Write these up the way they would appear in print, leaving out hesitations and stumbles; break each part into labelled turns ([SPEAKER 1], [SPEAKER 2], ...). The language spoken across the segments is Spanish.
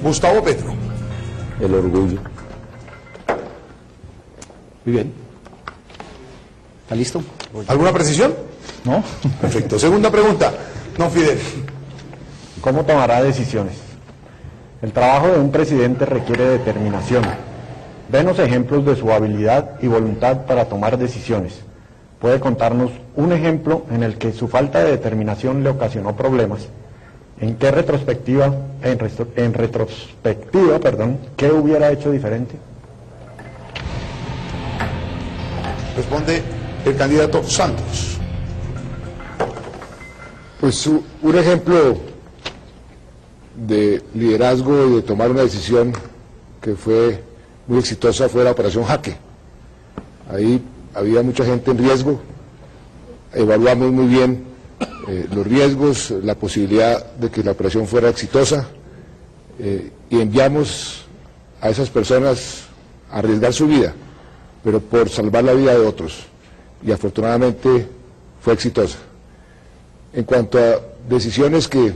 [SPEAKER 1] Gustavo Petro.
[SPEAKER 2] El orgullo.
[SPEAKER 3] Muy bien. ¿Está listo?
[SPEAKER 1] ¿Alguna precisión?
[SPEAKER 3] ¿No?
[SPEAKER 1] Perfecto. Segunda pregunta. No, Fidel.
[SPEAKER 2] ¿Cómo tomará decisiones? El trabajo de un presidente requiere determinación. Denos ejemplos de su habilidad y voluntad para tomar decisiones. ¿Puede contarnos un ejemplo en el que su falta de determinación le ocasionó problemas? ¿En qué retrospectiva, qué hubiera hecho diferente?
[SPEAKER 1] Responde el candidato Santos.
[SPEAKER 4] Pues un ejemplo de liderazgo y de tomar una decisión que fue muy exitosa fue la Operación Jaque. Ahí había mucha gente en riesgo, evaluamos muy bien los riesgos, la posibilidad de que la operación fuera exitosa y enviamos a esas personas a arriesgar su vida, pero por salvar la vida de otros, y afortunadamente fue exitosa. En cuanto a decisiones que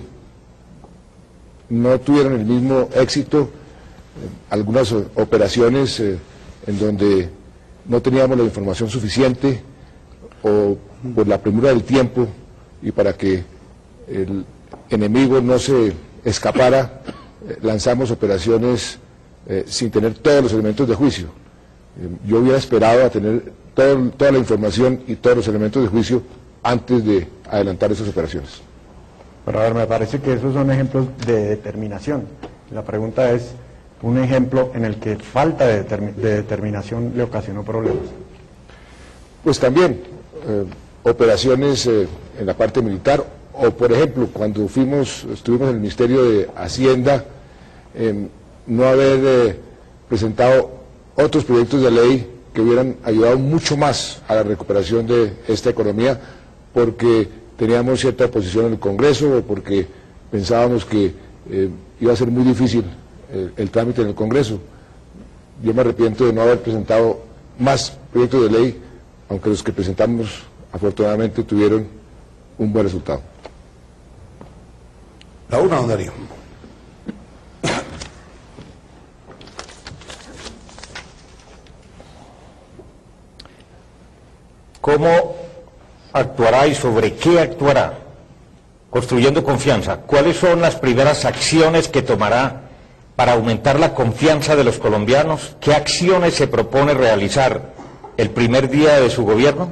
[SPEAKER 4] no tuvieron el mismo éxito, algunas operaciones en donde no teníamos la información suficiente o por la premura del tiempo y para que el enemigo no se escapara, lanzamos operaciones sin tener todos los elementos de juicio. Yo hubiera esperado a tener toda la información y todos los elementos de juicio antes de adelantar esas operaciones.
[SPEAKER 2] Pero a ver, me parece que esos son ejemplos de determinación. La pregunta es, un ejemplo en el que falta de determinación le ocasionó problemas.
[SPEAKER 4] Pues también operaciones en la parte militar, o por ejemplo, cuando estuvimos en el Ministerio de Hacienda, no haber presentado otros proyectos de ley que hubieran ayudado mucho más a la recuperación de esta economía, porque teníamos cierta oposición en el Congreso o porque pensábamos que iba a ser muy difícil el trámite en el Congreso. Yo me arrepiento de no haber presentado más proyectos de ley, aunque los que presentamos afortunadamente tuvieron un buen resultado.
[SPEAKER 1] La una, don Darío.
[SPEAKER 5] ¿Cómo actuará y sobre qué actuará? Construyendo confianza. ¿Cuáles son las primeras acciones que tomará para aumentar la confianza de los colombianos? ¿Qué acciones se propone realizar el primer día de su gobierno?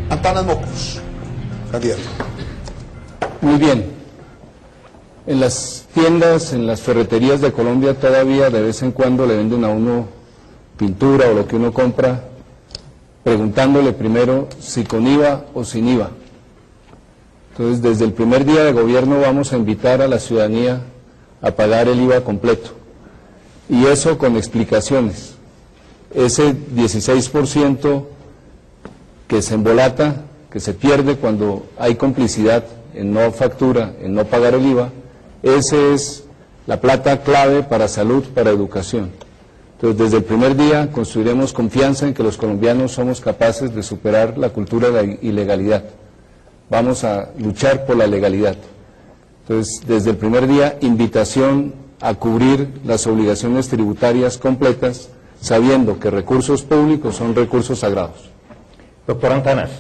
[SPEAKER 1] Antanas Mocos, candidato.
[SPEAKER 6] Muy bien. En las tiendas, en las ferreterías de Colombia todavía de vez en cuando le venden a uno pintura o lo que uno compra, preguntándole primero si con IVA o sin IVA. Entonces, desde el primer día de gobierno vamos a invitar a la ciudadanía a pagar el IVA completo. Y eso con explicaciones. Ese 16% que se embolata, que se pierde cuando hay complicidad en no factura, en no pagar el IVA, esa es la plata clave para salud, para educación. Entonces, desde el primer día construiremos confianza en que los colombianos somos capaces de superar la cultura de la ilegalidad. Vamos a luchar por la legalidad. Entonces, desde el primer día, invitación a cubrir las obligaciones tributarias completas, sabiendo que recursos públicos son recursos sagrados.
[SPEAKER 5] Doctor Antanas,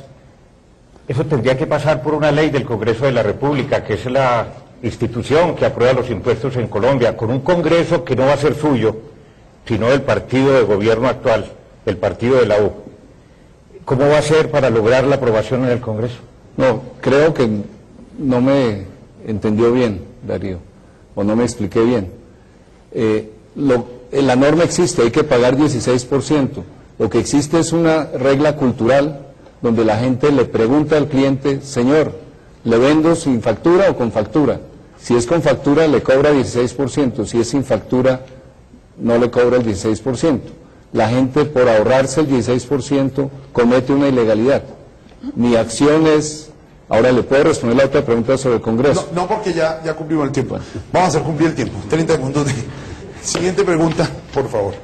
[SPEAKER 5] eso tendría que pasar por una ley del Congreso de la República, que es la institución que aprueba los impuestos en Colombia, con un Congreso que no va a ser suyo, sino del partido de gobierno actual, del partido de la U. ¿Cómo va a ser para lograr la aprobación en el Congreso?
[SPEAKER 6] No, creo que no me entendió bien, Darío, o no me expliqué bien. La norma existe, hay que pagar 16%. Lo que existe es una regla cultural donde la gente le pregunta al cliente, señor, ¿le vendo sin factura o con factura? Si es con factura le cobra 16%, si es sin factura no le cobra el 16%. La gente, por ahorrarse el 16%, comete una ilegalidad. Mi acción es... Ahora, ¿le puedo responder la otra pregunta sobre el Congreso?
[SPEAKER 1] No, porque ya cumplimos el tiempo. Vamos a hacer cumplir el tiempo. 30 segundos de... Siguiente pregunta, por favor.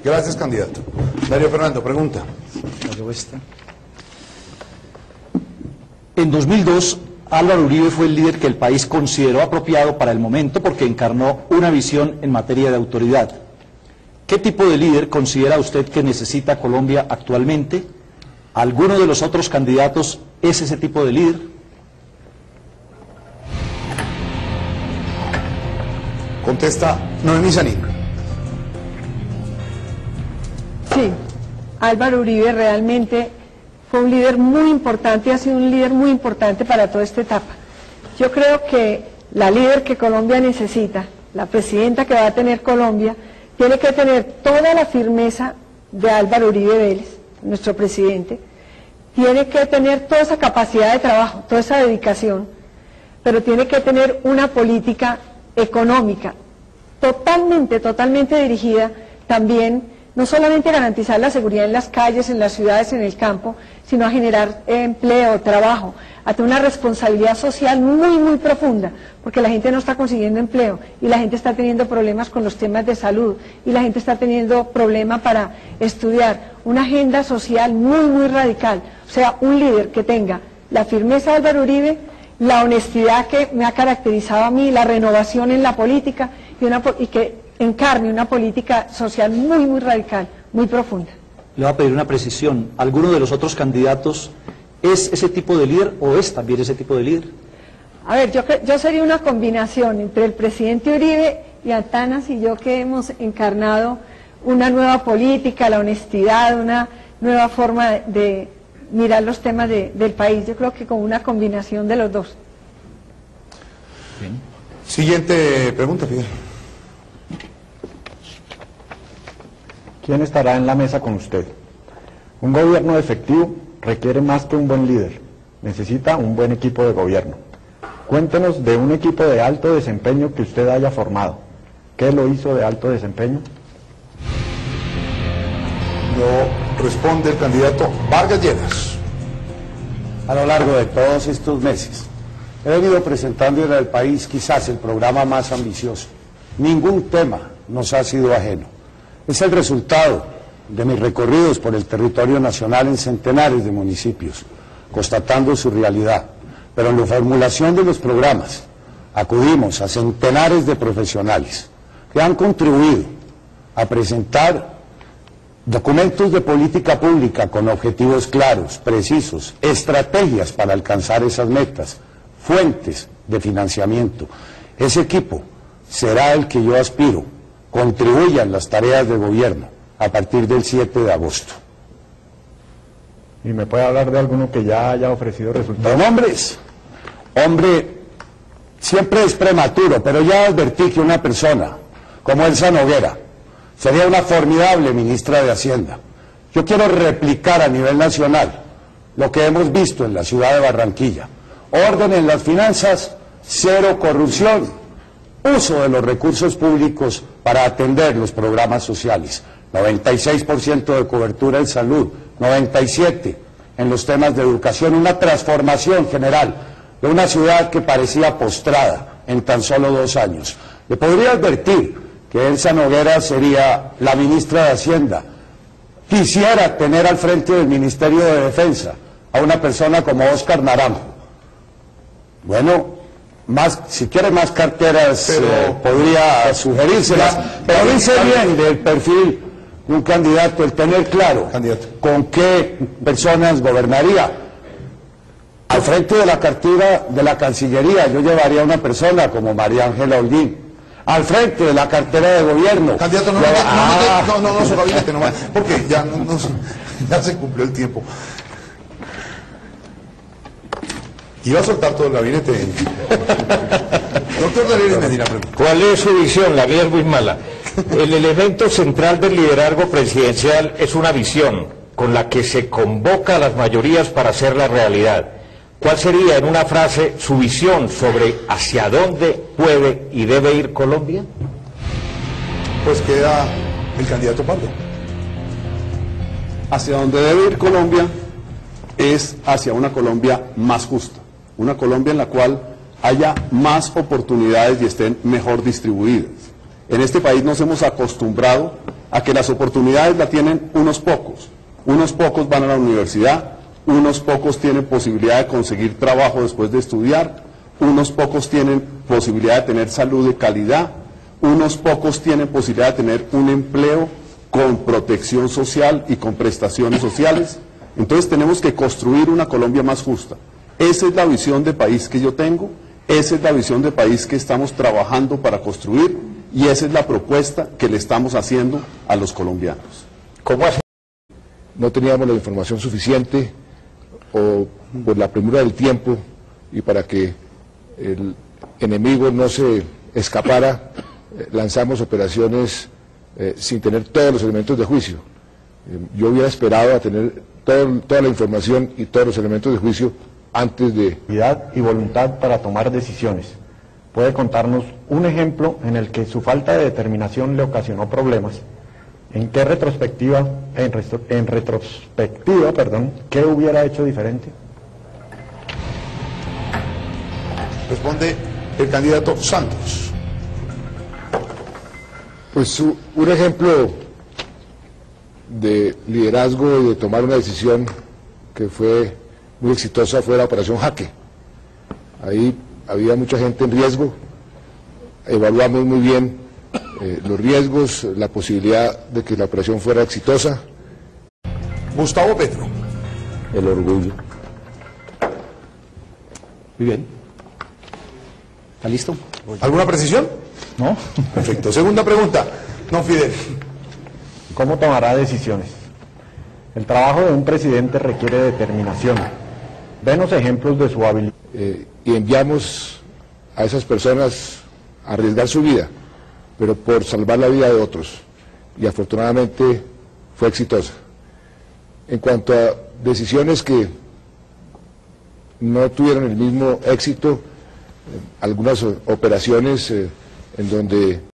[SPEAKER 1] Gracias, candidato. Darío Fernando, pregunta.
[SPEAKER 3] En 2002 Álvaro Uribe fue el líder que el país consideró apropiado para el momento porque encarnó una visión en materia de autoridad. ¿Qué tipo de líder considera usted que necesita Colombia actualmente? ¿Alguno de los otros candidatos es ese tipo de líder?
[SPEAKER 1] Contesta Noemí Sanín.
[SPEAKER 7] Sí, Álvaro Uribe realmente fue un líder muy importante, ha sido un líder muy importante para toda esta etapa. Yo creo que la líder que Colombia necesita, la presidenta que va a tener Colombia, tiene que tener toda la firmeza de Álvaro Uribe Vélez, nuestro presidente, tiene que tener toda esa capacidad de trabajo, toda esa dedicación, pero tiene que tener una política económica totalmente dirigida también, no solamente a garantizar la seguridad en las calles, en las ciudades, en el campo, sino a generar empleo, trabajo, a tener una responsabilidad social muy profunda, porque la gente no está consiguiendo empleo y la gente está teniendo problemas con los temas de salud y la gente está teniendo problemas para estudiar, una agenda social muy radical, o sea, un líder que tenga la firmeza de Álvaro Uribe, la honestidad que me ha caracterizado a mí, la renovación en la política y que encarne una política social muy radical, muy profunda.
[SPEAKER 3] Le voy a pedir una precisión. ¿Alguno de los otros candidatos es ese tipo de líder o es también ese tipo de líder?
[SPEAKER 7] A ver, yo sería una combinación entre el presidente Uribe y Antanas y yo, que hemos encarnado una nueva política, la honestidad, una nueva forma de mirar los temas del país. Yo creo que con una combinación de los dos.
[SPEAKER 1] Bien. Siguiente pregunta, Fidel.
[SPEAKER 2] ¿Quién estará en la mesa con usted? Un gobierno efectivo requiere más que un buen líder, necesita un buen equipo de gobierno. Cuéntenos de un equipo de alto desempeño que usted haya formado. ¿Qué lo hizo de alto desempeño?
[SPEAKER 1] Lo responde el candidato Vargas Lleras.
[SPEAKER 8] A lo largo de todos estos meses, he venido presentando en el país quizás el programa más ambicioso. Ningún tema nos ha sido ajeno. Es el resultado de mis recorridos por el territorio nacional en centenares de municipios, constatando su realidad. Pero en la formulación de los programas acudimos a centenares de profesionales que han contribuido a presentar documentos de política pública con objetivos claros, precisos, estrategias para alcanzar esas metas, fuentes de financiamiento. Ese equipo será el que yo aspiro contribuya en las tareas de gobierno a partir del 7 de agosto.
[SPEAKER 2] ¿Y me puede hablar de alguno que ya haya ofrecido resultados?
[SPEAKER 8] ¿De nombres? Hombre, siempre es prematuro, pero ya advertí que una persona como Elsa Noguera sería una formidable ministra de Hacienda. Yo quiero replicar a nivel nacional lo que hemos visto en la ciudad de Barranquilla. Orden en las finanzas, cero corrupción, uso de los recursos públicos para atender los programas sociales, 96% de cobertura en salud, 97% en los temas de educación, una transformación general de una ciudad que parecía postrada en tan solo 2 años. Le podría advertir que Elsa Noguera sería la ministra de Hacienda. Quisiera tener al frente del Ministerio de Defensa a una persona como Óscar Naranjo. Bueno, si quiere más carteras, podría sugerírselas, pero dice bien del perfil de un candidato el tener claro con qué personas gobernaría. Al frente de la cartera de la Cancillería yo llevaría a una persona como María Ángela Holguín. Al frente de la cartera de gobierno.
[SPEAKER 1] Candidato, no, su gabinete nomás, porque ya se cumplió el tiempo. Iba a soltar todo el gabinete. Doctor Daniel Medina, pregunta.
[SPEAKER 5] ¿Cuál es su visión? La mía es muy mala. El elemento central del liderazgo presidencial es una visión con la que se convoca a las mayorías para hacerla realidad. ¿Cuál sería, en una frase, su visión sobre hacia dónde puede y debe ir Colombia?
[SPEAKER 1] Pues queda el candidato Pardo.
[SPEAKER 6] Hacia donde debe ir Colombia es hacia una Colombia más justa, una Colombia en la cual haya más oportunidades y estén mejor distribuidas. En este país nos hemos acostumbrado a que las oportunidades las tienen unos pocos van a la universidad,
[SPEAKER 9] unos pocos tienen posibilidad de conseguir trabajo después de estudiar, unos pocos tienen posibilidad de tener salud de calidad, unos pocos tienen posibilidad de tener un empleo con protección social y con prestaciones sociales. Entonces tenemos que construir una Colombia más justa. Esa es la visión de país que yo tengo, esa es la visión de país que estamos trabajando para construir y esa es la propuesta que le estamos haciendo a los colombianos.
[SPEAKER 5] ¿Cómo hace?
[SPEAKER 4] No teníamos la información suficiente o por la premura del tiempo y para que el enemigo no se escapara, lanzamos operaciones sin tener todos los elementos de juicio. Yo hubiera esperado a tener toda la información y todos los elementos de juicio antes de...
[SPEAKER 2] Y voluntad para tomar decisiones. ¿Puede contarnos un ejemplo en el que su falta de determinación le ocasionó problemas? ¿En qué retrospectiva, qué hubiera hecho diferente?
[SPEAKER 1] Responde el candidato Santos.
[SPEAKER 4] Pues un ejemplo de liderazgo y de tomar una decisión que fue muy exitosa fue la operación Jaque. Ahí había mucha gente en riesgo, evaluamos muy bien los riesgos, la posibilidad de que la operación fuera exitosa.
[SPEAKER 1] Gustavo Petro.
[SPEAKER 6] El orgullo.
[SPEAKER 3] Muy bien. ¿Está listo?
[SPEAKER 1] ¿Alguna precisión?
[SPEAKER 3] ¿No?
[SPEAKER 1] Perfecto. Segunda pregunta. No, Fidel.
[SPEAKER 2] ¿Cómo tomará decisiones? El trabajo de un presidente requiere determinación. Denos ejemplos de su habilidad.
[SPEAKER 4] Y enviamos a esas personas a arriesgar su vida, pero por salvar la vida de otros. Y afortunadamente fue exitosa. En cuanto a decisiones que no tuvieron el mismo éxito, algunas operaciones en donde